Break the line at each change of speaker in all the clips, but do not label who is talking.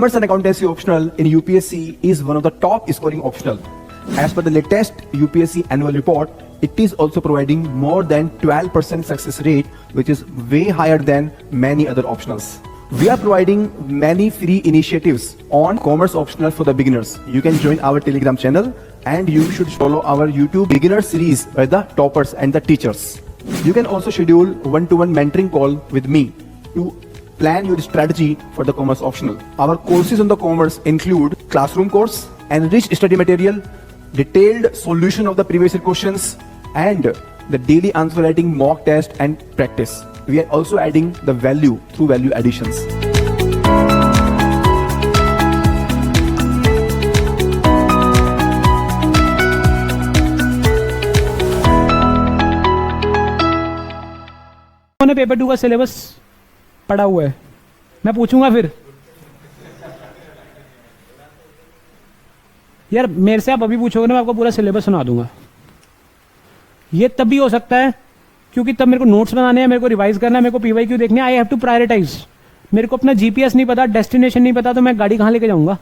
Commerce and accountancy optional in UPSC is one of the top scoring optional. As per the latest UPSC annual report, it is also providing more than 12% success rate, which is way higher than many other optionals. We are providing many free initiatives on commerce optional for the beginners. You can join our Telegram channel and you should follow our YouTube beginner series by the toppers and the teachers. You can also schedule one-to-one mentoring call with me to plan your strategy for the commerce optional. Our courses on the commerce include classroom course, enriched study material, detailed solution of the previous year questions, and the daily answer writing mock test and practice. We are also adding the value through value additions.
मैंने paper 2 का syllabus पढ़ा हुआ है, मैं पूछूंगा फिर यार मेरे से आप अभी पूछोगे ना, मैं आपको पूरा सिलेबस सुना दूंगा। ये तब भी हो सकता है क्योंकि तब मेरे को नोट्स बनाने हैं, मेरे को रिवाइज करना है, मेरे को पीवाईक्यू देखने हैं। I have to prioritise. मेरे को अपना जीपीएस नहीं पता, डेस्टिनेशन नहीं पता, तो मैं गाड़ी कहां लेके जाऊंगा?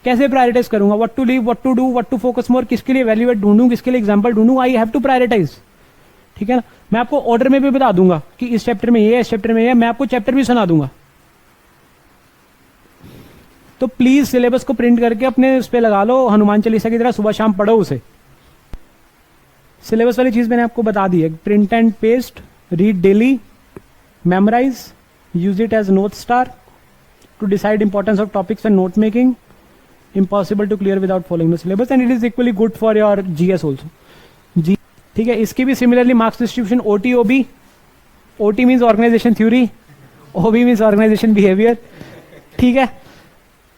कैसे प्रायोरिटाइज करूंगा? What to leave, what to do, what to focus more, किसके लिए इवैल्यूएट ढूंढूं, किसके लिए एग्जांपल ढूंढूं। आई हैव टू प्रायोरिटाइज, ठीक है ना। मैं आपको ऑर्डर में भी बता दूंगा कि इस चैप्टर में ये, इस चैप्टर में ये, मैं आपको चैप्टर भी सुना दूंगा। तो प्लीज सिलेबस को प्रिंट करके अपने उस पर लगा लो, हनुमान चालीसा की तरह सुबह शाम पढ़ो उसे। सिलेबस वाली चीज मैंने आपको बता दी है। Print and paste, read daily, memorise, use it as note star to decide importance of topics and note making, impossible to clear without following the syllabus and it is equally good for your GS also. जी ठीक है। इसकी भी similarly marks distribution OT OB. OT means organisation theory, OB means organisation behaviour, ठीक है।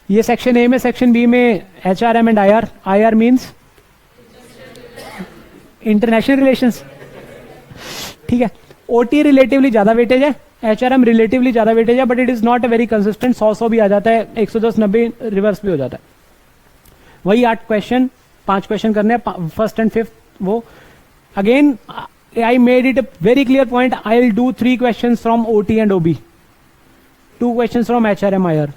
ये section A में, section B में HRM and IR. IR means international relations, ठीक है। ओटी रिलेटिवली ज्यादा वेटेज है, एचआरएम रिलेटिवली ज्यादा वेटेज है, but it is not a very consistent. 100 भी आ जाता है, 110, 90 रिवर्स भी हो जाता है। वही 8 क्वेश्चन, 5 क्वेश्चन करने हैं, फर्स्ट एंड फिफ्थ। वो again I made it a very clear point, I will do 3 question from OT and OB, 2 question from HRM IR,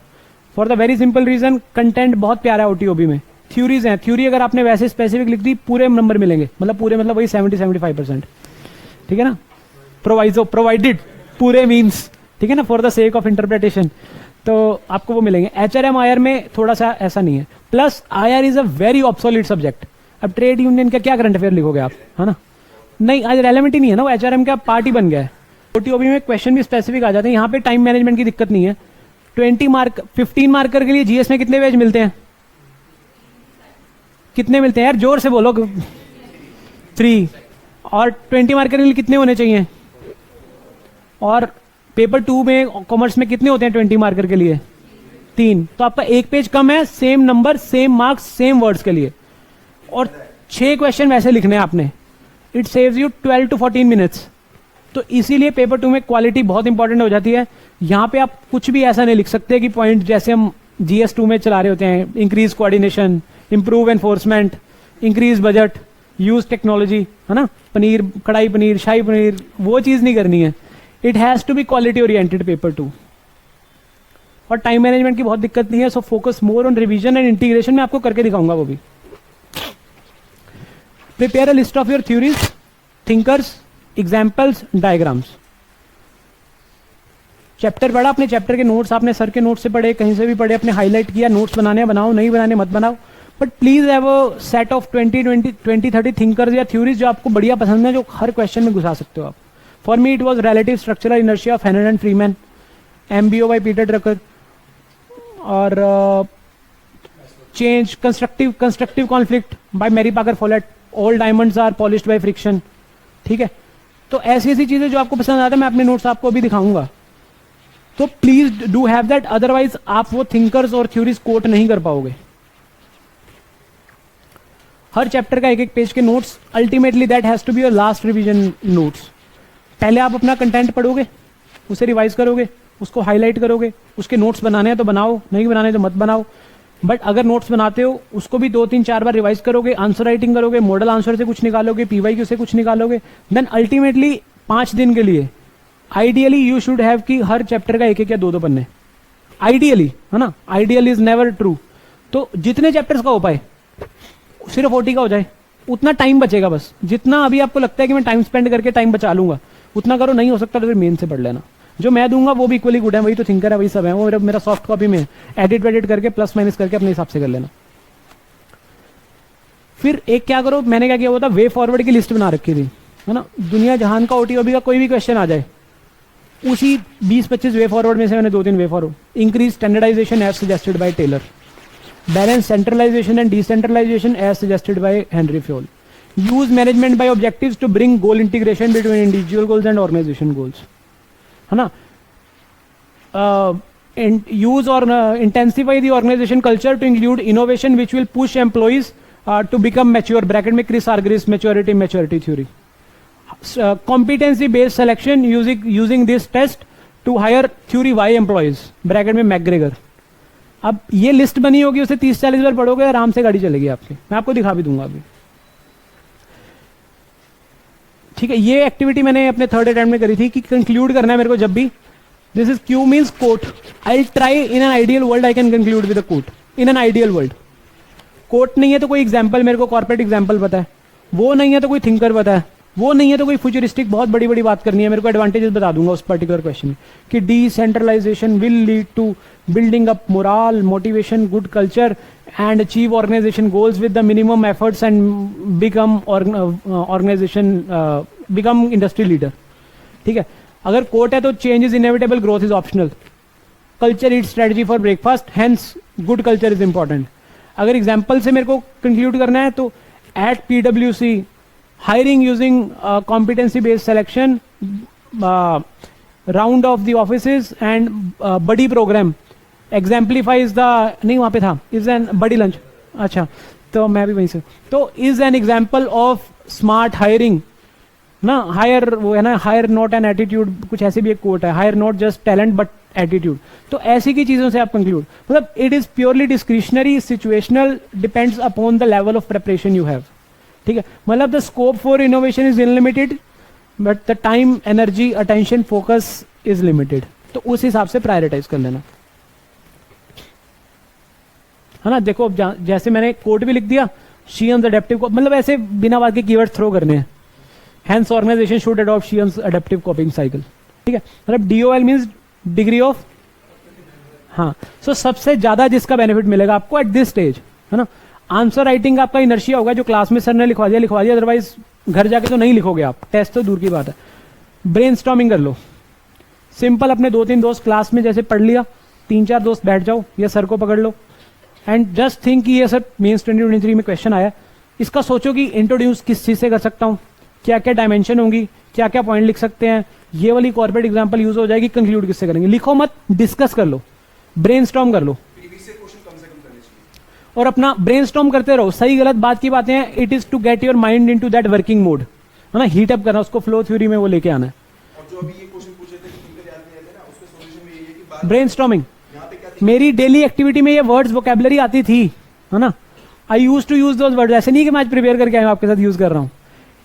for the very simple reason content बहुत प्यारा है OT ओबी में। Theories हैं, theory अगर आपने वैसे specific लिख दी पूरे नंबर मिलेंगे, मतलब पूरे मतलब वही 70-75%, ठीक है ना। प्रोवाइजो, प्रोवाइडेड, पूरे मीन्स, ठीक है ना, for the sake of interpretation, तो आपको वो मिलेंगे। एचआरएम आईआर में थोड़ा सा ऐसा नहीं है। Plus IR is a very obsolete subject. अब ट्रेड यूनियन का क्या करंट अफेयर लिखोगे आप, है ना, नहीं, आज रेलेवेंट ही नहीं है ना, वो एचआरएम का पार्ट ही बन गया है। ओटीओबी में क्वेश्चन भी स्पेसिफिक आ जाते हैं। यहाँ पे टाइम मैनेजमेंट की दिक्कत नहीं है। 20 मार्क, 15 मार्कर के लिए जीएस में कितने पेज मिलते हैं? कितने मिलते हैं यार, जोर से बोलो। 3। और 20 मार्कर के लिए कितने होने चाहिए? और पेपर 2 में कॉमर्स में कितने होते हैं 20 मार्कर के लिए? 3। तो आपका एक पेज कम है, same number, same marks, same words के लिए, और 6 क्वेश्चन वैसे लिखने हैं आपने। It saves you 12 to 14 minutes. तो इसीलिए पेपर 2 में क्वालिटी बहुत इंपॉर्टेंट हो जाती है। यहां पे आप कुछ भी ऐसा नहीं लिख सकते कि पॉइंट जैसे हम जीएस 2 में चला रहे होते हैं, increase coordination, improve enforcement, increase budget, use technology, है ना, पनीर, कढ़ाई पनीर, शाही पनीर, वो चीज नहीं करनी है। It has to be quality oriented paper 2। और टाइम मैनेजमेंट की बहुत दिक्कत नहीं है, so focus more on revision and integration. में आपको करके दिखाऊंगा वो भी। Prepare a list of your theories, thinkers, examples, diagrams. Chapter पढ़ा, अपने चैप्टर के नोट्स आपने सर के नोट्स से पढ़े, कहीं से भी पढ़े, अपने हाईलाइट किया। नोट्स बनाने बनाओ, नहीं बनाने मत बनाओ, but please have a set of 20-30 thinkers या थ्योरीज जो आपको बढ़िया पसंद है, जो हर क्वेश्चन में घुसा सकते हो आप। For me it was relative structural inertia of Hannan and Freeman, MBO by Peter Drucker, और change, constructive conflict by Mary Parker Follett, all diamonds are polished by friction, ठीक है। तो ऐसी ऐसी चीजें जो आपको पसंद आती है, मैं अपने नोट्स आपको अभी दिखाऊंगा। तो please do have that, otherwise आप वो थिंकर्स और थ्योरीज कोट नहीं कर पाओगे। हर चैप्टर का एक पेज के notes, ultimately that has to be your last revision notes. पहले आप अपना कंटेंट पढ़ोगे, उसे रिवाइज करोगे, उसको हाईलाइट करोगे, उसके नोट्स बनाने हैं तो बनाओ, नहीं बनाने तो मत बनाओ। बट अगर नोट्स बनाते हो उसको भी 2-3-4 बार रिवाइज करोगे, आंसर राइटिंग करोगे, मॉडल आंसर से कुछ निकालोगे, पीवाईक्यू से कुछ निकालोगे, देन अल्टीमेटली 5 दिन के लिए आइडियली यू शुड हैव कि हर चैप्टर का 1-1 या 2-2 पन्ने, आइडियली, है ना, आइडियल इज नेवर ट्रू। तो जितने चैप्टर्स का हो पाए सिर्फ ओटी का हो जाए, उतना टाइम बचेगा। बस जितना अभी आपको लगता है कि मैं टाइम स्पेंड करके टाइम बचा लूंगा उतना करो, नहीं हो सकता तो फिर मेन से पढ़ लेना। जो मैं दूंगा वो भी इक्वली गुड है, वही तो थिंकर है, वही सब है, वो मेरा सॉफ्ट कॉपी में एडिट वेडिट करके प्लस माइनस करके अपने हिसाब से कर लेना। फिर एक क्या करो, मैंने क्या किया हुआ था, वे फॉरवर्ड की लिस्ट बना रखी थी, है ना। दुनिया जहान का ओटी ओबी का कोई भी क्वेश्चन आ जाए, उसी 20-25 वे फॉरवर्ड में से मैंने 2-3 way forward. Increase standardisation as suggested by Taylor, balance centralisation and decentralisation as suggested by Henri Fayol, use management by objectives to bring goal integration between individual goals and organisation goals, है ना। Use और intensify the organisation culture to include innovation which will push employees to become mature, bracket में Chris Argyris maturity theory, competency based selection using this test to hire theory Y employees, bracket में McGregor। अब ये list बनी होगी, उसे 30-40 बार पढ़ोगे, आराम से गाड़ी चलेगी आपकी, मैं आपको दिखा भी दूंगा अभी। ठीक है, ये एक्टिविटी मैंने अपने थर्ड अटेम्प्ट में करी थी कि कंक्लूड करना है मेरे को जब भी, this is Q means quote, I try in an ideal world I can conclude with a quote, in an ideal world. Quote नहीं है तो कोई एग्जाम्पल, मेरे को कॉर्पोरेट एग्जाम्पल पता है, वो नहीं है तो कोई थिंकर पता है, वो नहीं है तो कोई फ्यूचरिस्टिक बहुत बड़ी बड़ी बात करनी है, मेरे को एडवांटेजेस बता दूंगा उस पर्टिकुलर क्वेश्चन में कि decentralisation will lead to building up morale, motivation, good culture and achieve organisation goals with the minimum efforts and become organisation become industry leader. ठीक है, अगर कोट है तो change is inevitable, growth is optional, culture is strategy for breakfast, hence good culture is important. अगर example से मेरे को conclude करना है तो at PwC hiring using competency based selection, round of the offices and buddy programme एग्जाम्पलीफाइज the, नहीं वहां पे था, इज एन बडी लंच, अच्छा तो मैं भी वहीं से, तो is an example of smart hiring ना, हायर वो है ना, हायर नॉट एन एटीट्यूड, कुछ ऐसे भी एक कोट है, hire not just talent but attitude. तो ऐसी की चीजों से आप कंक्लूड, मतलब it is purely discretionary, situational, depends upon the level of preparation you have. ठीक है, मतलब the scope for innovation is unlimited but the time, energy, attention, focus is limited. तो उस हिसाब से प्रायोरिटाइज कर लेना, है ना। देखो अब जैसे मैंने कोड भी लिख दिया, शियन्स अडेप्टिव, मतलब ऐसे बिना बात के कीवर्ड थ्रो करने हैं, hence organization should adopt Sheehan's adaptive copying cycle। ठीक है, मतलब DOL मींस डिग्री ऑफ, हाँ, सो सबसे ज्यादा जिसका बेनिफिट मिलेगा आपको एट दिस स्टेज, है ना। आंसर राइटिंग आपका इनर्शिया होगा, जो क्लास में सर ने लिखवा दिया, अदरवाइज घर जाके तो नहीं लिखोगे आप, टेस्ट तो दूर की बात है। ब्रेनस्टॉर्मिंग कर लो, सिंपल, अपने 2-3 दोस्त क्लास में जैसे पढ़ लिया, 3-4 दोस्त बैठ जाओ या सर को पकड़ लो एंड जस्ट थिंक कि ये सर मेंस 2023 में क्वेश्चन आया, इसका सोचो कि इंट्रोड्यूस किस चीज से कर सकता हूँ, क्या क्या डायमेंशन होंगी, क्या क्या पॉइंट लिख सकते हैं, ये वाली कॉर्पोरेट एग्जांपल यूज हो जाएगी, कंक्लूड किससे करेंगे, लिखो मत, डिस्कस कर लो, ब्रेनस्टॉर्म कर लो और अपना ब्रेनस्टॉर्म करते रहो। सही गलत बात की बातें हैं, it is to get your mind into that working mode, है ना, हीट अप करना, उसको फ्लो थ्योरी में वो लेके आना है। ब्रेनस्टॉर्मिंग मेरी डेली एक्टिविटी में ये वर्ड्स वोकैबुलरी आती थी, है ना, I used to use those words, ऐसे नहीं कि मैं आज प्रिपेयर करके आया हूं आपके साथ यूज कर रहा हूं,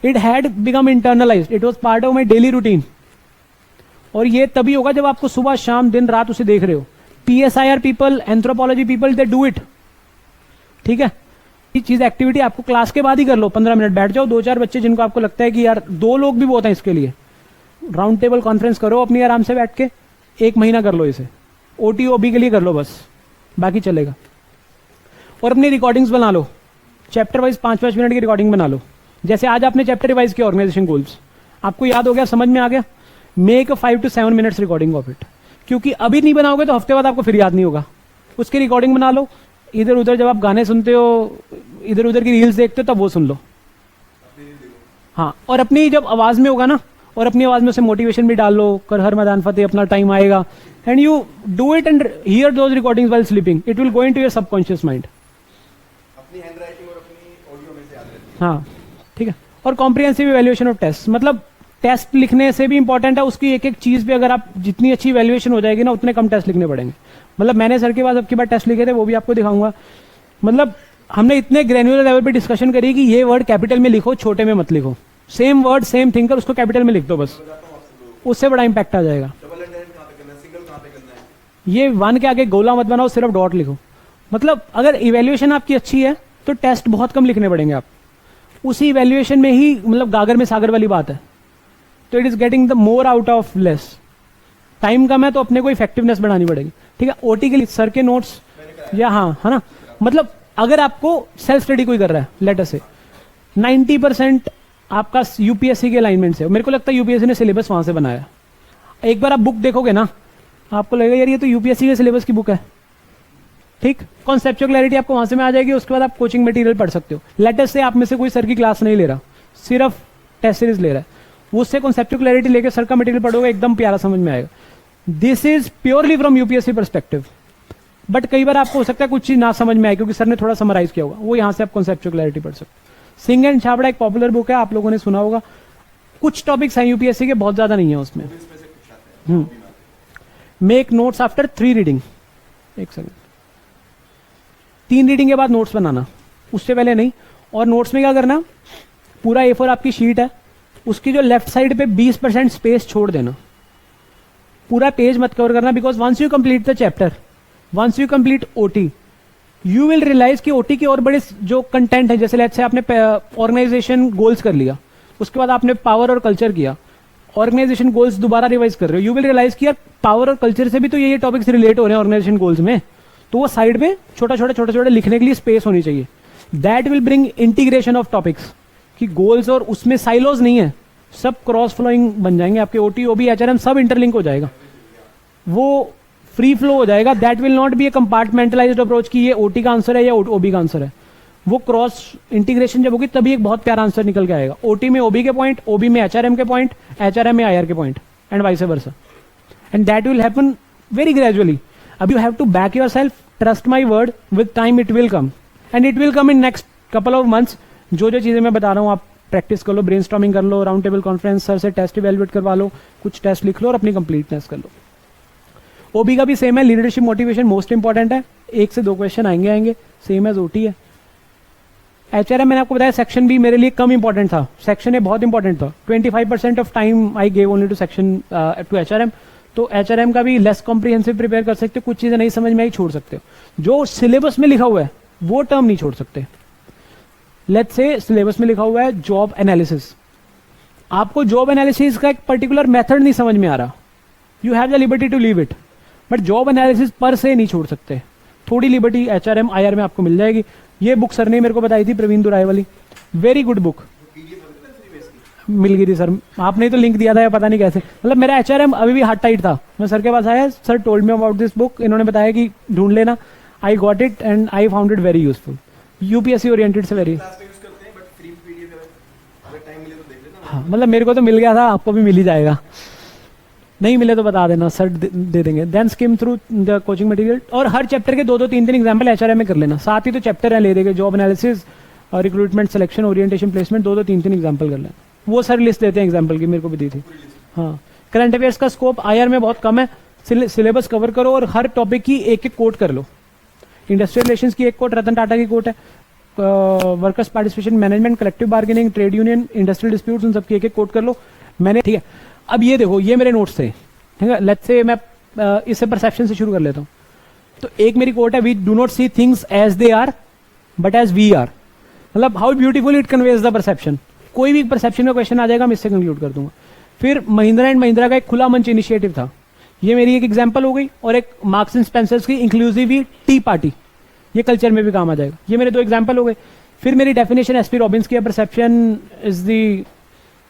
it had become internalised, it was part of my daily routine. और ये तभी होगा जब आपको सुबह शाम दिन रात उसे देख रहे हो। PSIR people, anthropology people, they do it. ठीक है, ये चीज एक्टिविटी आपको क्लास के बाद ही कर लो, 15 मिनट बैठ जाओ, 2-4 बच्चे जिनको आपको लगता है कि यार 2 लोग भी बहुत हैं इसके लिए, राउंड टेबल कॉन्फ्रेंस करो अपनी आराम से बैठ के, 1 महीना कर लो इसे, OT-OB के लिए कर लो बस, बाकी चलेगा। और अपनी रिकॉर्डिंग्स बना लो, चैप्टर वाइज 5-5 मिनट की रिकॉर्डिंग बना लो। जैसे आज आपने चैप्टर रिवाइज किया ऑर्गेनाइजेशन गोल्स, आपको याद हो गया, समझ में आ गया, make 5 to 7 minutes recording of it, क्योंकि अभी नहीं बनाओगे तो हफ्ते बाद आपको फिर याद नहीं होगा। उसकी रिकॉर्डिंग बना लो, इधर उधर जब आप गाने सुनते हो, इधर उधर की रील्स देखते हो, तब वो सुन लो, हाँ, और अपनी जब आवाज में होगा ना, और अपनी आवाज में उसे मोटिवेशन भी डाल लो, कर हर मैदान फतेह, अपना टाइम आएगा, and you do it and here those recordings while sleeping, it will go into your subconscious mind. अपनी हैंडराइटिंग और अपनी ऑडियो में से याद रहती है, हाँ, ठीक है। और कॉम्प्रिहेंसिव इवैल्यूएशन ऑफ टेस्ट, मतलब टेस्ट लिखने से भी इंपॉर्टेंट है, उसकी एक एक चीज पे अगर आप जितनी अच्छी इवैल्यूएशन हो जाएगी ना, उतने कम टेस्ट लिखने पड़ेंगे। मतलब मैंने सर के पास अब की बार टेस्ट लिखे थे, वो भी आपको दिखाऊंगा। मतलब हमने इतने ग्रेन्युलर लेवल पे डिस्कशन करी कि ये वर्ड कैपिटल में लिखो, छोटे में मत लिखो, सेम वर्ड सेम थिंकर, उसको कैपिटल में लिख दो बस, उससे बड़ा इंपैक्ट आ जाएगा। ये 1 के आगे गोला मत बनाओ, सिर्फ डॉट लिखो। मतलब अगर इवेल्युएशन आपकी अच्छी है तो टेस्ट बहुत कम लिखने पड़ेंगे आप, उसी इवेल्युएशन में ही, मतलब गागर में सागर वाली बात है। तो it is getting the more out of less. Time कम है तो अपने को इफेक्टिवनेस बढ़ानी पड़ेगी, ठीक है। ओटी के लिए सर के नोट्स या हाँ, है ना, मतलब अगर आपको सेल्फ स्टडी कोई कर रहा है, लेट अस से 90% आपका यूपीएससी के अलाइनमेंट से, मेरे को लगता है यूपीएससी ने सिलेबस वहां से बनाया। एक बार आप बुक देखोगे ना, आपको लगेगा यार ये तो यूपीएससी के सिलेबस की बुक है, ठीक। कॉन्सेप्चुअल क्लैरिटी आपको वहां से में आ जाएगी, उसके बाद आप कोचिंग मटेरियल पढ़ सकते हो। लेटेस्ट से आप में से कोई सर की क्लास नहीं ले रहा, सिर्फ टेस्ट सीरीज ले रहा है, उससे कॉन्सेप्चुअल क्लैरिटी लेके सर का मटेरियल पढ़ोगे, एकदम प्यारा समझ में आएगा। This is purely from UPSC perspective. But कई बार आपको हो सकता है कुछ चीज ना समझ में आए क्योंकि सर ने थोड़ा समराइज किया होगा, वो यहां से आप कॉन्सेप्चुअल क्लैरिटी पढ़ सकते हो। सिंह एंड छाबड़ा एक पॉपुलर बुक है, आप लोगों ने सुना होगा। कुछ टॉपिक्स हैं यूपीएससी के, बहुत ज्यादा नहीं है उसमें। Make notes after 3 reading. एक सेकंड, 3 रीडिंग के बाद नोट्स बनाना, उससे पहले नहीं। और नोट्स में क्या करना, पूरा A4 आपकी शीट है, उसकी जो लेफ्ट साइड पे 20% स्पेस छोड़ देना, पूरा पेज मत कवर करना। Because once you complete the chapter, once you complete OT, you will realise कि ओटी के और बड़े जो कंटेंट है, जैसे लेट्स से आपने ऑर्गेनाइजेशन गोल्स कर लिया, उसके बाद आपने पावर और कल्चर किया, ऑर्गेनाइजेशन गोल्स दोबारा रिवाइज कर रहे हो, यू विल रियलाइज कि यार पावर और कल्चर से भी तो ये टॉपिक्स रिलेट हो रहे हैं ऑर्गेनाइजेशन गोल्स में। तो वो साइड में छोटा छोटे लिखने के लिए स्पेस होनी चाहिए। That will bring integration of topics, कि गोल्स और उसमें साइलोज नहीं है, सब क्रॉस फ्लोइंग बन जाएंगे आपके। ओटी, ओबी, एचआरएम सब इंटरलिंक हो जाएगा, वो फ्री फ्लो हो जाएगा। That will not be a compartmentalised approach कि ये ओटी का आंसर है या ओबी का आंसर है। वो क्रॉस इंटीग्रेशन जब होगी तभी एक बहुत प्यारा आंसर निकल के आएगा। ओटी में ओबी के पॉइंट, ओबी में एचआरएम के पॉइंट, एचआरएम में आईआर के point, and vice versa. And that will happen very gradually. अब you have to back yourself, trust my word, with time it will come, and it will come in next couple of months. जो जो चीजें मैं बता रहा हूँ आप practice कर लो, ब्रेनस्टॉर्मिंग कर लो, राउंड टेबल कॉन्फ्रेंस, सर से टेस्ट इवेलुएट करवा लो, कुछ टेस्ट लिख लो और अपनी कंप्लीटनेस कर लो। ओबी का भी सेम है, लीडरशिप मोटिवेशन मोस्ट इंपॉर्टेंट है, 1 से 2 क्वेश्चन आएंगे, सेम एज ओटी है। एचआरएम मैंने आपको बताया, सेक्शन भी मेरे लिए कम इंपॉर्टेंट था, सेक्शन ए बहुत इंपॉर्टेंट था। 25% of time I gave only to section two HRM. तो एचआरएम का भी लेस कॉम्प्रिहेंसिव प्रिपेयर कर सकते हो, कुछ चीजें नहीं समझ में आई छोड़ सकते हो। जो सिलेबस में लिखा हुआ है वो टर्म नहीं छोड़ सकते। लेट्स से सिलेबस में लिखा हुआ है जॉब एनालिसिस, आपको जॉब एनालिसिस का एक पर्टिकुलर मेथड नहीं समझ में आ रहा, you have the liberty to leave it, but job analysis पर से नहीं छोड़ सकते। थोड़ी लिबर्टी एचआरएम आईआर में आपको मिल जाएगी। ये बुक सर ने मेरे को बताई थी, प्रवीण दुराई वाली, वेरी गुड बुक, मिल गई थी सर, आपने तो लिंक दिया था या पता नहीं कैसे। मतलब मेरा एचआरएम अभी भी हार्ड टाइट था, मैं सर के पास आया, sir told me about this book, इन्होंने बताया कि ढूंढ लेना, I got it and I found it very useful, UPSC oriented से वेरी। हाँ, मतलब मेरे को तो मिल गया था, आपको भी मिल ही जाएगा, नहीं मिले तो बता देना, सर दे देंगे। Then skim through the coaching material, और हर चैप्टर के 2-2, 3-3 एग्जाम्पल एचआरएम में कर लेना, साथ ही तो चैप्टर है ले देंगे, job analysis, recruitment, selection, orientation, placement, 2-2, 3-3 example कर लेना। वो सर लिस्ट देते हैं एग्जाम्पल की, मेरे को भी दी थी। हाँ, करंट अफेयर्स का स्कोप आईआर में बहुत कम है, सिलेबस कवर करो और हर टॉपिक की एक एक कोट कर लो। इंडस्ट्रियल रिलेशंस की एक कोट रतन टाटा की कोट है, workers participation management, collective bargaining, trade union, industrial disputes, उन सबकी एक एक कोट कर लो मैंने, ठीक है। अब ये देखो, ये मेरे नोट्स थे, ठीक है। लेट्स से मैं इससे परसेप्शन से शुरू कर लेता हूँ। तो एक मेरी कोट है, we do not see things as they are but as we are. मतलब how beautiful it conveys the perception. कोई भी परसेप्शन का क्वेश्चन आ जाएगा, मैं इससे कंक्लूड कर दूंगा। फिर महिंद्रा एंड महिंद्रा का एक खुला मंच इनिशिएटिव था, ये मेरी एक एग्जांपल हो गई। और एक मार्क्स एंड स्पेंसर्स की इंक्लूसिव टी पार्टी, ये कल्चर में भी काम आ जाएगा। ये मेरे 2 एग्जांपल हो गए। फिर मेरी डेफिनेशन एसपी रॉबिन्स की, perception is the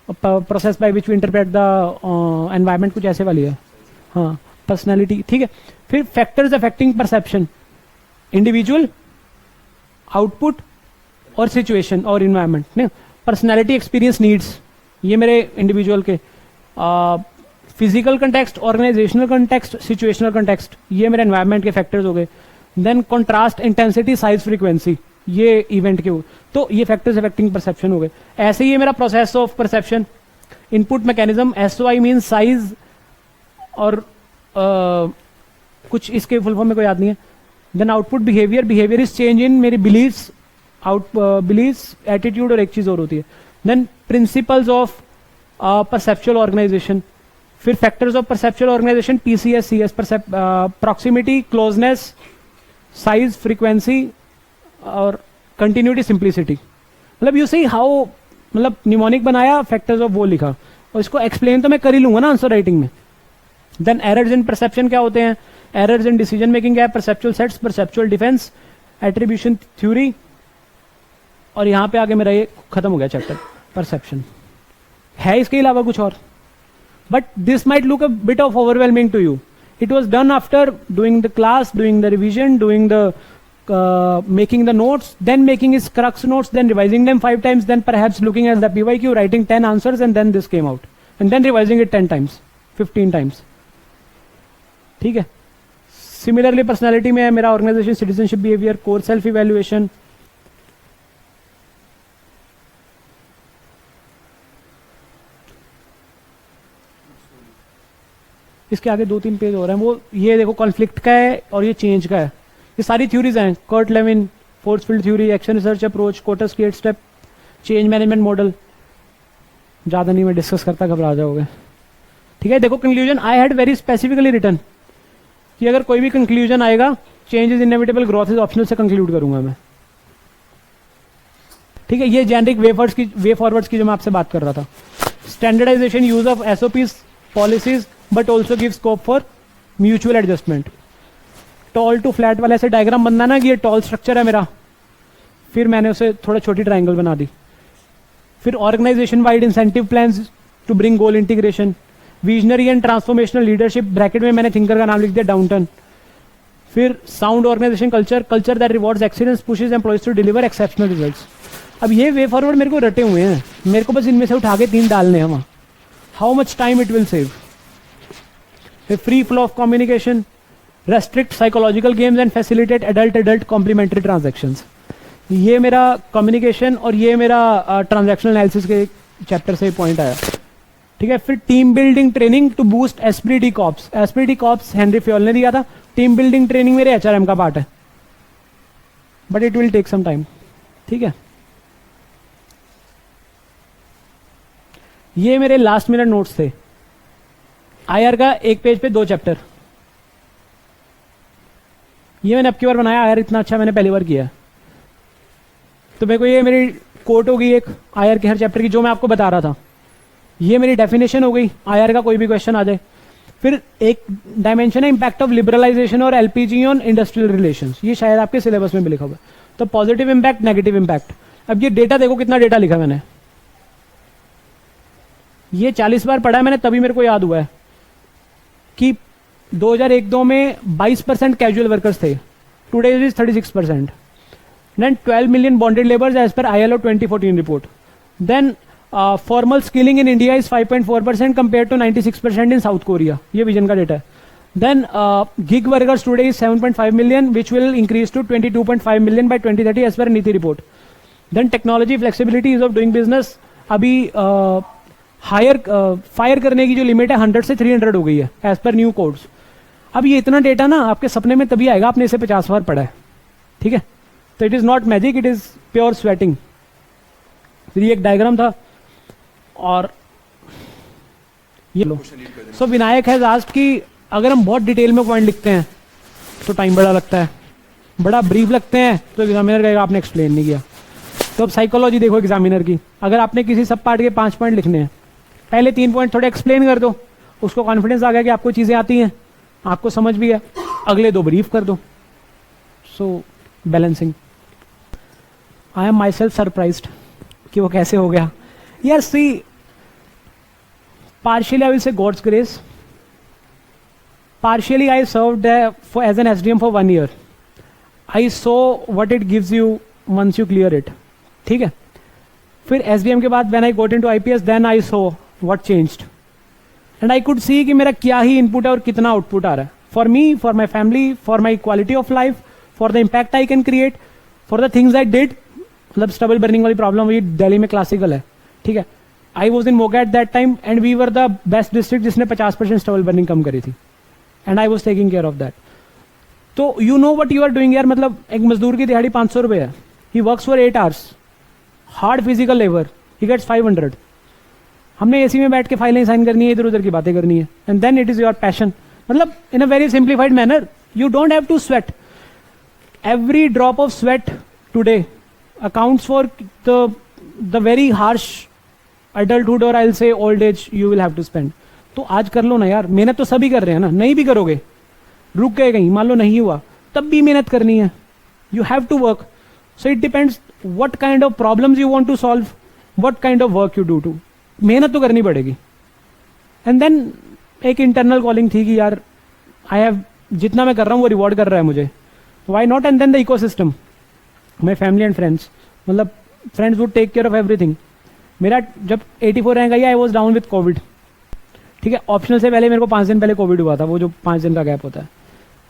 process by which we interpret the environment, कुछ ऐसे वाली है, हाँ, पर्सनैलिटी, ठीक है। फिर factors affecting perception, individual, output और सिचुएशन और इन्वायरमेंट ने, पर्सनैलिटी, एक्सपीरियंस, नीड्स, ये मेरे इंडिविजुअल के, physical context, organisational context, situational context, ये मेरे एनवायरमेंट के फैक्टर्स हो गए। Then contrast, intensity, size, frequency, ये इवेंट के, तो ये फैक्टर्स अफेक्टिंग परसेप्शन हो गए। ऐसे ही ये मेरा process of perception, input mechanism, SOI mean size, और कुछ इसके फुल फॉर्म में कोई याद नहीं है। Then output behaviour, behaviour is change in मेरी बिलीव्स, बिलीव्स, एटीट्यूड, और एक चीज और होती है। Then principles of perceptual organisation, फिर factors of perceptual organisation, PCS, CS, proximity, closeness, size, frequency और कंटिन्यूटी, सिंप्लिसिटी. मतलब यू सी हाउ, मतलब निमोनिक बनाया, फैक्टर्स ऑफ वो लिखा, और इसको एक्सप्लेन तो मैं कर ही लूंगा ना आंसर राइटिंग में. देन एरर्स इन परसेप्शन क्या होते हैं, एरर्स इन डिसीजन मेकिंग क्या है, perceptual sets, perceptual defence, attribution theory, और यहां पे आगे मेरा ये खत्म हो गया चैप्टर. परसेप्शन है इसके अलावा कुछ और, but this might look a bit of overwhelming to you. It was done after doing the class, doing the revision, doing the making the notes, then making his crux notes, then revising them 5 times, then perhaps looking at the PYQ, writing 10 answers, and then this came out, and then revising it 10 times, 15 times. ठीक है. Similarly personality में है मेरा organisation, citizenship, behaviour, core self evaluation. इसके आगे 2-3 page हो रहे हैं. वो ये देखो कॉन्फ्लिक्ट का है और ये चेंज का है. ये सारी थ्योरीज हैं. Kurt Lewin, force field theory, action research approach, Kotter's की 8 स्टेप, चेंज मैनेजमेंट मॉडल. ज्यादा नहीं मैं डिस्कस करता, घबरा जाओगे. ठीक है. देखो conclusion I had very specifically written कि अगर कोई भी कंक्लूजन आएगा, change is inevitable, growth is optional से कंक्लूड करूंगा मैं. ठीक है. ये जेनरिक वे फॉरवर्ड्स की जो मैं आपसे बात कर रहा था. Standardisation, use of SOPs, policies, but also give scope for mutual adjustment. Tall to flat वाला ऐसे डायग्राम बनना ना कि ये टॉल स्ट्रक्चर है मेरा, फिर मैंने उसे थोड़ा छोटी ट्राइंगल बना दी. फिर organisation wide incentive plans to bring goal integration, visionary and transformational leadership, bracket में मैंने थिंकर का नाम लिख दिया डाउनटन. फिर sound organisation culture, culture that rewards excellence, pushes employees to deliver exceptional results. अब ये वे फॉरवर्ड मेरे को रटे हुए हैं, मेरे को बस इनमें से उठा के 3 डालने हैं वहाँ. How much time it will save. फिर free flow of communication, restrict psychological games and facilitate adult complementary transactions. ये मेरा कम्युनिकेशन और ये मेरा ट्रांजैक्शनल एनालिसिस के चैप्टर से पॉइंट आया. ठीक है. फिर team building training to boost esprit de corps. Esprit de corps Henri Fayol ने दिया था. टीम बिल्डिंग ट्रेनिंग मेरे एचआरएम का पार्ट है, but it will take some time. ठीक है. ये मेरे लास्ट मिनट नोट्स थे. आईआर का 1 पेज पे 2 चैप्टर. ये मैंने अब की बार बनाया. आईआर इतना अच्छा मैंने पहली बार किया, तो मेरे को ये मेरी कोट हो गई एक आईआर के हर चैप्टर की, जो मैं आपको बता रहा था. ये मेरी डेफिनेशन हो गई आईआर का, कोई भी क्वेश्चन आ जाए. फिर एक डायमेंशन है इंपैक्ट ऑफ लिबरलाइजेशन और एलपीजी ऑन इंडस्ट्रियल रिलेशंस. ये शायद आपके सिलेबस में भी लिखा हुआ है. तो पॉजिटिव इंपैक्ट, नेगेटिव इंपैक्ट. अब ये डेटा देखो, कितना डेटा लिखा मैंने. ये 40 बार पढ़ा है मैंने, तभी मेरे को याद हुआ है कि 2001-2 में 22% कैजुअल वर्कर्स थे. Today is 36%. Then 12 million bonded labours as per ILO 2014 report. Then formal skilling in India is 5.4% compare to 96% in South Korea. ये विजन का डेटा है. Then gig workers today is 7.5 million which will increase to 22.5 million by 2030 as per NITI report. Then technology flexibility is of doing business. अभी फायर करने की जो limit है 100 से 300 हो गई है एज पर न्यू कोड्स. अब ये इतना डेटा ना आपके सपने में तभी आएगा, आपने इसे 50 बार पढ़ा है. ठीक है. तो it is not magic, it is pure sweating. फिर ये एक डायग्राम था और ये लो. सो विनायक हैज आस्क्ड कि अगर हम बहुत डिटेल में पॉइंट लिखते हैं तो टाइम बड़ा लगता है, बड़ा ब्रीफ लगते हैं तो एग्जामिनर कहेगा आपने एक्सप्लेन नहीं किया. तो अब साइकोलॉजी देखो एग्जामिनर की. अगर आपने किसी सब पार्ट के 5 पॉइंट लिखने हैं, पहले 3 पॉइंट थोड़े एक्सप्लेन कर दो, उसको कॉन्फिडेंस आ गया कि आपको चीजें आती हैं, आपको समझ भी है. अगले 2 ब्रीफ कर दो. So balancing. I am myself surprised कि वो कैसे हो गया. यार see, partially I will say God's grace. Partially I served as an SDM for 1 year. I saw what it gives you once you clear it. ठीक है. फिर SDM के बाद when I got into IPS, then I saw what changed and I could see कि मेरा क्या ही input है और कितना आउटपुट आ रहा है. For me, for my family, for my quality of life, for the impact I can create, for the things I did. मतलब स्टबल बर्निंग वाली प्रॉब्लम ये दिल्ली में क्लासिकल है. ठीक है. I was in Moga at that time and we were the best district जिसने 50% stubble burning कम करी थी, and I was taking care of that. तो you know what you are doing यार. मतलब एक मजदूर की दिहाड़ी 500 रुपये है. He works for 8 hours, hard physical labour, he gets 500. हमने एसी में बैठ के फाइलें साइन करनी है, इधर उधर की बातें करनी है, and then it is your passion. मतलब in a very simplified manner, you don't have to sweat. Every drop of sweat today accounts for the very harsh adulthood और I will say old age you will have to spend. तो आज कर लो ना यार, मेहनत तो सभी कर रहे हैं ना. नहीं भी करोगे, रुक गए कहीं, मान लो नहीं हुआ, तब भी मेहनत करनी है. You have to work. So it depends what kind of problems you want to solve, what kind of work you do too. मेहनत तो करनी पड़ेगी. एंड देन एक इंटरनल कॉलिंग थी कि यार आई हैव, जितना मैं कर रहा हूँ वो रिवॉर्ड कर रहा है मुझे, why not. And then the ecosystem, my family and friends, मतलब friends would take care of everything. मेरा जब 84 रैंक आई, I was down with covid. ठीक है, ऑप्शनल से पहले मेरे को 5 दिन पहले कोविड हुआ था, वो जो 5 दिन का गैप होता है.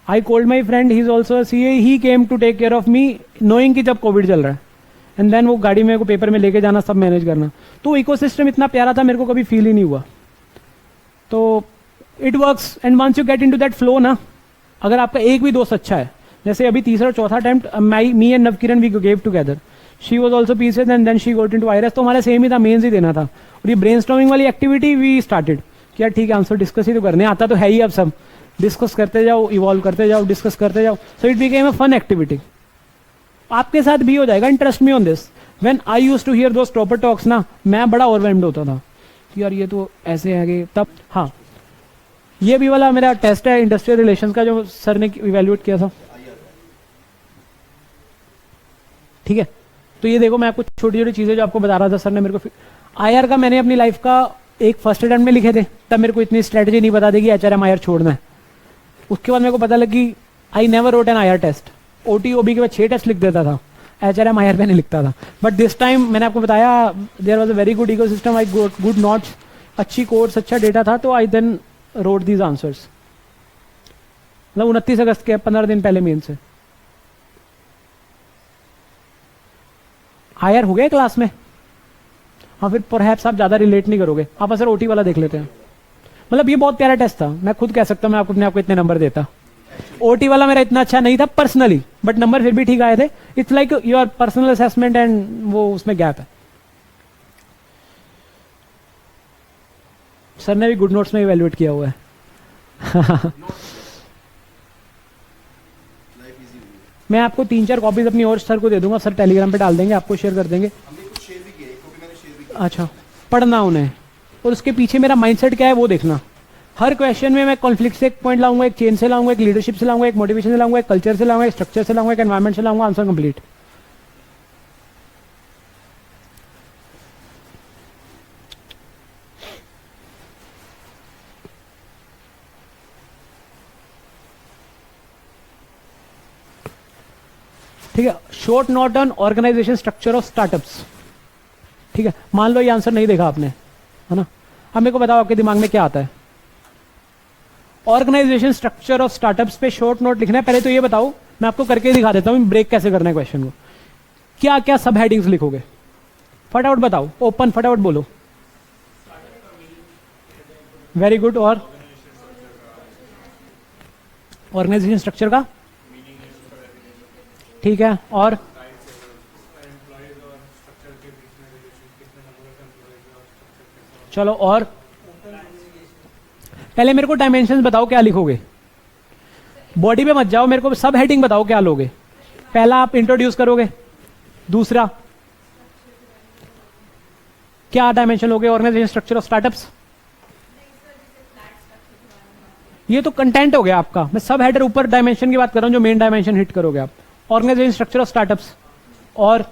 I called my friend, he is also CA, he came to take care of me knowing कि जब कोविड चल रहा है. एंड देन वो गाड़ी में को पेपर में लेके जाना, सब मैनेज करना. तो इकोसिस्टम इतना प्यारा था, मेरे को कभी फील ही नहीं हुआ. तो it works. And once you get into that flow ना, अगर आपका एक भी दोस्त अच्छा है, जैसे अभी तीसरा और चौथा attempt me and Navkiran we gave together. She was also PCS and then she got into IRS. तो हमारा सेम ही था, मेंस ही देना था. और ये ब्रेनस्टॉर्मिंग वाली एक्टिविटी वी स्टार्टेड कि यार ठीक है, आंसर डिस्कस ही तो करने आता तो है ही. अब सब डिस्कस करते जाओ, इवॉल्व करते जाओ, डिस्कस करते जाओ. So it became a fun activity. आपके साथ भी हो जाएगा. Interest me on this. When I used to hear those topper talks ना, मैं बड़ा ओवरवेल्म्ड होता था कि यार ये तो ऐसे है कि तब. हाँ, ये भी वाला मेरा टेस्ट है इंडस्ट्रियल रिलेशंस का, जो सर ने इवेल्युएट किया था. ठीक है, तो ये देखो, मैं आपको छोटी छोटी चीजें जो आपको बता रहा था, सर ने मेरे को. आईआर का मैंने अपनी लाइफ का एक फर्स्ट अटेम्प्ट में लिखे थे, तब मेरे को इतनी स्ट्रेटेजी नहीं पता थी कि एचआरएम आईआर छोड़ना है. उसके बाद मेरे को पता लगी I never wrote an IR test. OT OB के बाद 6 टेस्ट लिख देता था, एचआरएम आईआर पे नहीं लिखता था. बट दिस टाइम मैंने आपको बताया, there was a very good ecosystem, I got good notes, अच्छी कोर्स, अच्छा डेटा था. तो I then wrote these answers. मतलब 29 अगस्त के 15 दिन पहले मेन से. आईआर हो गया क्लास में. हाँ, फिर परहैप्स आप ज्यादा रिलेट नहीं करोगे. आप सर ओटी वाला देख लेते हैं. मतलब ये बहुत प्यारा टेस्ट था. मैं खुद कह सकता हूँ मैं आपको अपने आप को इतने नंबर देता. ओटी वाला मेरा इतना अच्छा नहीं था पर्सनली, बट नंबर फिर भी ठीक आए थे. It's like your personal assessment and वो उसमें गैप है. सर ने भी गुड नोट्स में इवेल्युएट किया हुआ है. मैं आपको 3-4 कॉपीज अपनी और सर को दे दूंगा. सर टेलीग्राम पे डाल देंगे, आपको शेयर कर देंगे. अच्छा, पढ़ना उन्हें. और उसके पीछे मेरा माइंडसेट क्या है वो देखना. हर क्वेश्चन में मैं कॉन्फ्लिक्ट से एक पॉइंट लाऊंगा, एक चेन से लाऊंगा, एक लीडरशिप से लाऊंगा, एक मोटिवेशन से लाऊंगा, एक कल्चर से लाऊंगा, एक स्ट्रक्चर से लाऊंगा, एक एनवायरमेंट से लाऊंगा. Answer complete. ठीक है, short note on organisation structure of startups. ठीक है, मान लो ये आंसर नहीं देखा आपने, है ना. अब मेरे को बताओ आपके दिमाग में क्या आता है. ऑर्गेनाइजेशन स्ट्रक्चर ऑफ स्टार्टअप्स पे शॉर्ट नोट लिखना है. पहले तो ये बताओ, मैं आपको करके दिखा देता हूं ब्रेक कैसे करना है क्वेश्चन को. क्या क्या सब हेडिंग्स लिखोगे, फटाफट बताओ. ओपन, फटाफट बोलो. Very good. और ऑर्गेनाइजेशन स्ट्रक्चर का, ठीक है. और चलो, और पहले मेरे को डायमेंशंस बताओ क्या लिखोगे. बॉडी पे मत जाओ, मेरे को सब हेडिंग बताओ क्या लोगे. पहला आप इंट्रोड्यूस करोगे. दूसरा क्या डायमेंशन लोगे ऑर्गेनाइजेशन स्ट्रक्चर ऑफ स्टार्टअप्स. ये तो कंटेंट हो गया आपका. मैं सब हेडर ऊपर डायमेंशन की बात कर रहा हूं, जो मेन डायमेंशन हिट करोगे आप. Organisation structure of startups. और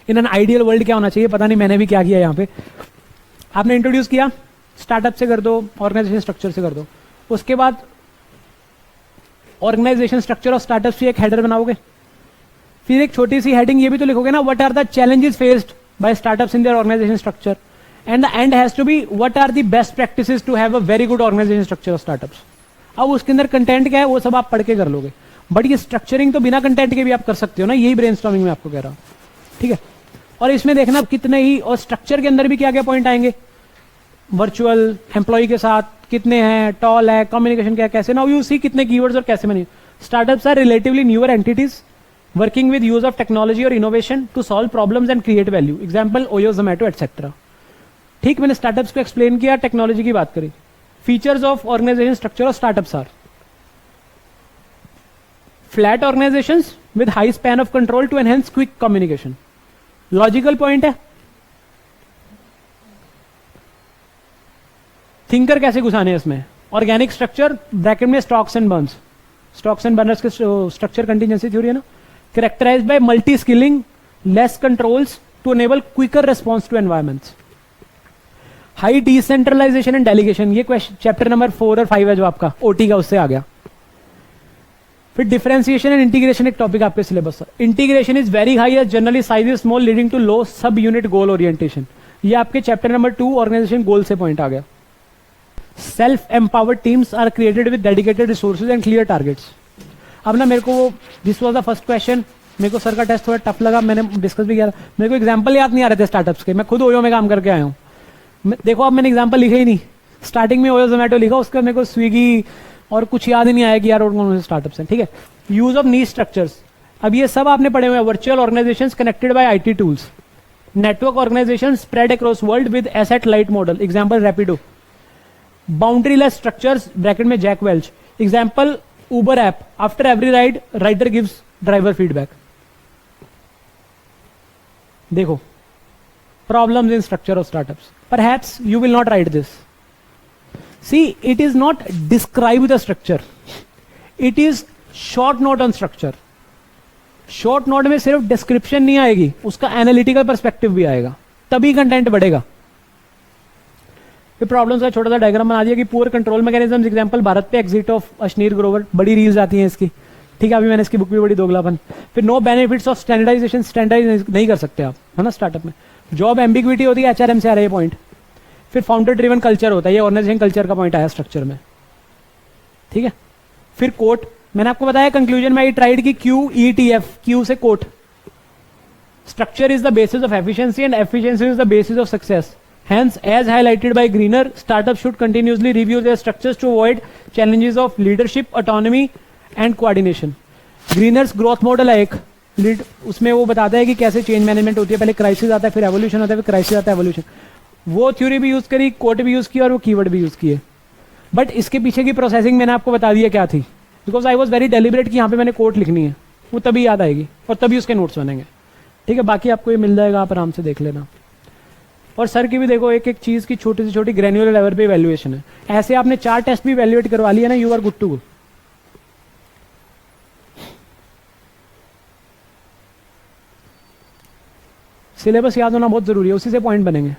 इन एन आइडियल वर्ल्ड क्या होना चाहिए, पता नहीं मैंने भी क्या किया यहां पे. आपने इंट्रोड्यूस किया, स्टार्टअप से कर दो, ऑर्गेनाइजेशन स्ट्रक्चर से कर दो. उसके बाद ऑर्गेनाइजेशन स्ट्रक्चर ऑफ स्टार्टअप से एक हेडर बनाओगे. फिर एक छोटी सी हेडिंग ये भी तो लिखोगे ना, what are the challenges faced by startups in their organisation structure. And the end has to be what are the best practices to have a very good organisation structure of startups. अब उसके अंदर content क्या है वो सब आप पढ़ के कर लोगे. बट ये स्ट्रक्चरिंग तो बिना कंटेंट के भी आप कर सकते हो ना. यही ब्रेनस्टॉर्मिंग में आपको कह रहा हूं. ठीक है, और इसमें देखना कितने ही, और स्ट्रक्चर के अंदर भी क्या क्या पॉइंट आएंगे. वर्चुअल एम्प्लॉय के साथ कितने हैं, टॉल है, कम्युनिकेशन क्या, कैसे. नाउ यू सी कितने कीवर्ड्स और कैसे बने. Startups are relatively newer entities working with use of technology or innovation to solve problems and create value. Example, Oyo, Zomato, etc. ठीक, मैंने स्टार्टअप्स को एक्सप्लेन किया, टेक्नोलॉजी की बात करी. Features of organisation structure of startups are flat organisations with high span of control to enhance quick communication. Logical point है. Thinker कैसे घुसाने हैं इसमें. ऑर्गेनिक स्ट्रक्चर ब्रैकेट में Stocks and Burns. Stocks and Burners के स्ट्रक्चर कंटीजेंसी थ्योरी है ना. Characterised by multi skilling, less controls to enable quicker response to environments. High decentralisation and delegation, ये क्वेश्चन चैप्टर नंबर 4 और 5 है जो आपका OT का, उससे आ गया. फिर डिफरेंशिएशन एंड इंटीग्रेशन एक टॉपिक आपके सिलेबस है. Integration is very high as generally size is small leading to low sub unit goal orientation. ये आपके चैप्टर नंबर 2 ऑर्गेनाइजेशन गोल से पॉइंट आ गया. Self empowered teams are created with dedicated resources and clear targets. अब ना मेरे को this was the first question, मेरे को सर का टेस्ट थोड़ा टफ लगा, मैंने डिस्कस भी किया. मेरे को एग्जांपल याद नहीं आ रहे थे स्टार्टअप्स के, मैं खुद ओयो में काम करके आया हूँ. देखो अब मैंने एग्जांपल लिखे ही नहीं. स्टार्टिंग में ओयो जोमेटो लिखा, उसका मेरे को स्विगी और कुछ याद ही नहीं आया कि यार कौन से स्टार्टअप्स हैं. ठीक है. यूज ऑफ नीश स्ट्रक्चर्स, अब ये सब आपने पढ़े हुए हैं. Virtual organisations connected by IT tools. Network organisation spread across world with asset light model. Example Rapido. Boundaryless structures bracket में Jack Welch. Example Uber app. After every ride rider gives driver feedback. देखो, problems in structure of startups. Perhaps you will not write this. See, it is not describe the structure. It is short note on structure. Short note में सिर्फ description नहीं आएगी, उसका analytical perspective भी आएगा, तभी content बढ़ेगा. फिर प्रॉब्लम्स का छोटा सा डायग्राम बना दिया कि poor control mechanism. Example Bharat पे एग्जिट ऑफ अश्नीर ग्रोवर, बड़ी रील्स आती हैं इसकी. ठीक है, अभी मैंने इसकी बुक भी बड़ी दोगलापन. फिर no benefits of standardisation, standardise नहीं कर सकते आप, है ना स्टार्टअप में. जॉब एम्बिग्विटी होती है, एचआरएम से आ रहा है पॉइंट. फिर फाउंडर ड्रिवन कल्चर होता है, ये ऑर्गेनाइजेशन कल्चर का पॉइंट आया स्ट्रक्चर में. ठीक है. फिर कोट, मैंने आपको बताया कंक्लूजन में आई ट्राइड की QETF, क्यू से quote. Structure is the basis of efficiency and efficiency is the basis of success. Hence, as highlighted by Greener, startups should continuously review their structures to avoid challenges of leadership, autonomy, and coordination. Greener's growth model है एक, उसमें वो बताता है कि कैसे change management होती है. पहले क्राइसिस आता है, फिर एवोल्यूशन आता है, फिर क्राइसिस आता है, एवोल्यूशन. वो थ्योरी भी यूज करी, कोट भी यूज किया और वो कीवर्ड भी यूज किए. बट इसके पीछे की प्रोसेसिंग मैंने आपको बता दिया क्या थी, because I was very deliberate कि यहाँ पे मैंने कोट लिखनी है. वो तभी याद आएगी और तभी उसके नोट्स बनेंगे. ठीक है, बाकी आपको ये मिल जाएगा, आप आराम से देख लेना. और सर की भी देखो एक एक चीज की छोटी से छोटी ग्रेन्युलर लेवल पे इवैल्यूएशन है. ऐसे आपने 4 टेस्ट भी इवैल्यूएट करवा लिया ना, you are good to go. Syllabus याद होना बहुत जरूरी है, उसी से पॉइंट बनेंगे.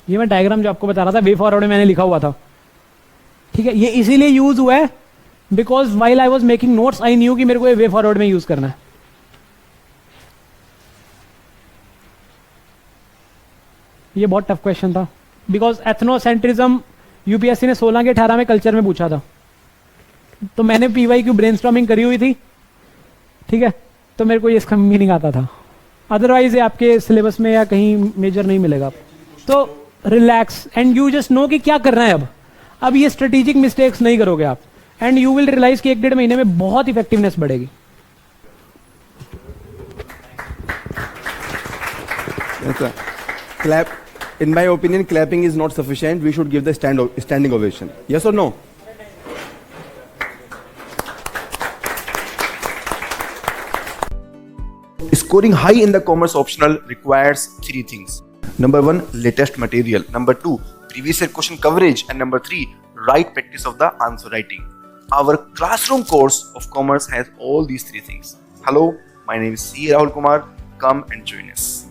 ये मैं डायग्राम जो आपको बता रहा था वे फॉरवर्ड में मैंने लिखा हुआ था. ठीक है, ये इसीलिए यूज हुआ है because while I was making notes I knew कि मेरे को ये वे फॉरवर्ड में यूज करना है. ये बहुत टफ क्वेश्चन था बिकॉज एथनोसेंट्रिज्म यूपीएससी ने 16 के 18 में कल्चर में पूछा था. तो मैंने PYQ ब्रेनस्टॉर्मिंग करी हुई थी. ठीक है, तो मेरे को ये इसका मीनिंग आता था. अदरवाइज ये आपके सिलेबस में या कहीं मेजर नहीं मिलेगा. तो relax and you just know कि क्या करना है. अब ये स्ट्रेटेजिक मिस्टेक्स नहीं करोगे आप, एंड यू विल रियलाइज कि 1-1.5 महीने में बहुत इफेक्टिवनेस बढ़ेगी.
Clap. In my opinion, clapping is not sufficient. We should give the standing ovation. Yes or no? Scoring high in the commerce optional requires 3 things. Number 1, latest material. Number 2, previous year question coverage. And number 3, right practice of the answer writing. Our classroom course of commerce has all these 3 things. Hello, my name is C. Rahul Kumar. Come and join us.